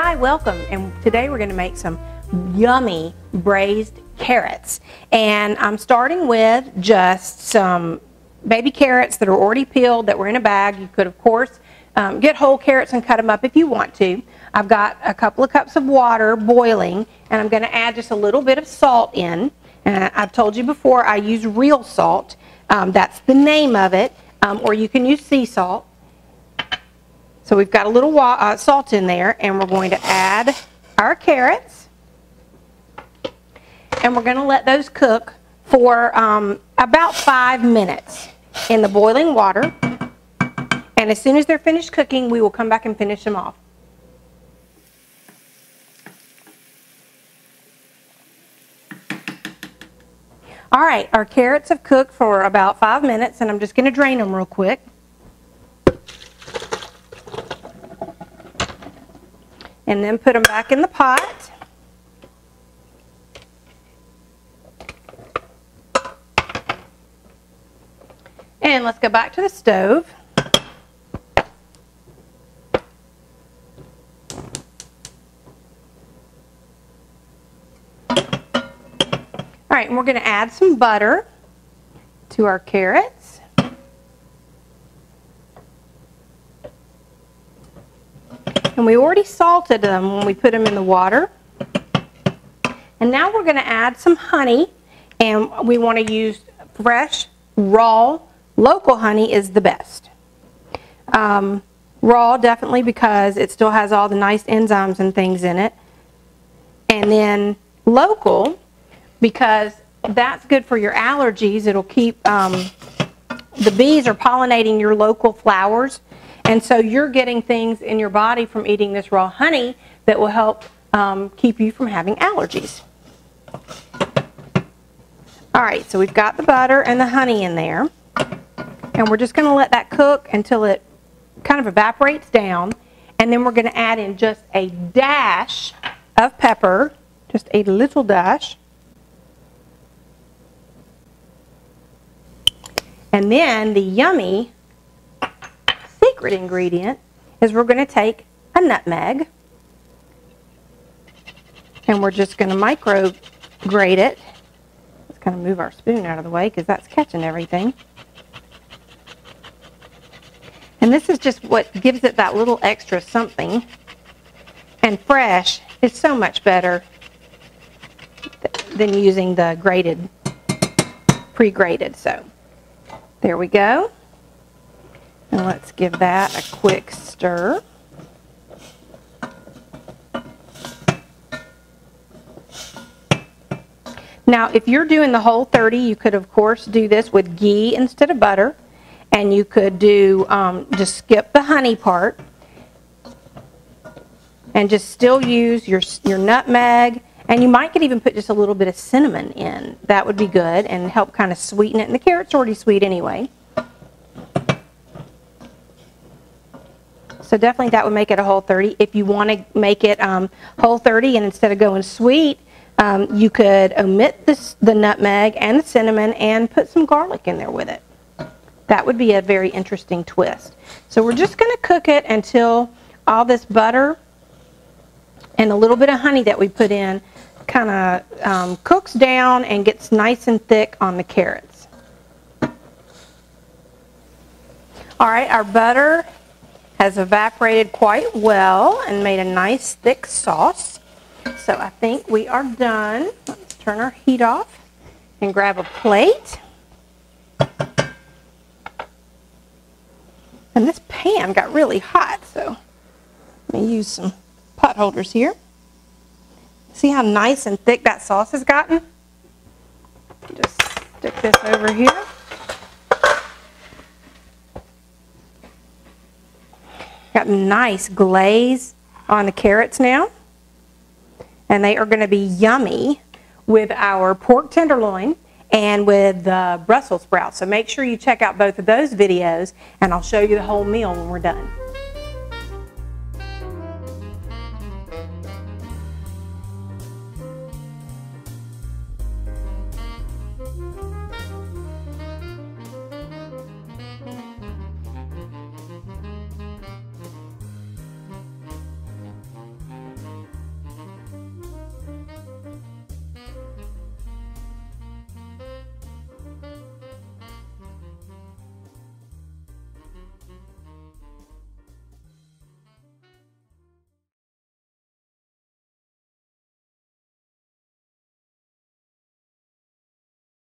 Hi, welcome, and today we're going to make some yummy braised carrots. And I'm starting with just some baby carrots that are already peeled that were in a bag. You could, of course, get whole carrots and cut them up if you want to. I've got a couple of cups of water boiling, and I'm going to add just a little bit of salt in. And I've told you before I use real salt. That's the name of it, or you can use sea salt. So we've got a little salt in there, and we're going to add our carrots, and we're going to let those cook for about 5 minutes in the boiling water. And as soon as they're finished cooking, we will come back and finish them off. All right, our carrots have cooked for about 5 minutes, and I'm just going to drain them real quick. And then put them back in the pot. And let's go back to the stove. All right, and we're going to add some butter to our carrots. And we already salted them when we put them in the water. And now we're going to add some honey, and we want to use fresh, raw, local honey is the best. Raw definitely because it still has all the nice enzymes and things in it. And then local because that's good for your allergies. It'll keep, the bees are pollinating your local flowers. And so you're getting things in your body from eating this raw honey that will help keep you from having allergies. All right, so we've got the butter and the honey in there. And we're just going to let that cook until it kind of evaporates down. And then we're going to add in just a dash of pepper, just a little dash. And then the yummy secret ingredient is we're going to take a nutmeg, and we're just going to micro grate it. Let's kind of move our spoon out of the way because that's catching everything. And this is just what gives it that little extra something. And fresh is so much better than using the grated, pre-grated. So there we go. And let's give that a quick stir. Now, if you're doing the Whole30, you could, of course, do this with ghee instead of butter. And you could do, just skip the honey part. And just still use your nutmeg. And you might could even put just a little bit of cinnamon in. That would be good and help kind of sweeten it. And the carrot's already sweet anyway. So definitely that would make it a Whole30. If you want to make it Whole30 and instead of going sweet, you could omit the nutmeg and the cinnamon and put some garlic in there with it. That would be a very interesting twist. So we're just going to cook it until all this butter and a little bit of honey that we put in kind of cooks down and gets nice and thick on the carrots. All right, our butter has evaporated quite well and made a nice thick sauce. So I think we are done. Let's turn our heat off and grab a plate. And this pan got really hot, so let me use some pot holders here. See how nice and thick that sauce has gotten? Just stick this over here. Got nice glaze on the carrots now. And they are going to be yummy with our pork tenderloin and with the Brussels sprouts. So make sure you check out both of those videos, and I'll show you the whole meal when we're done.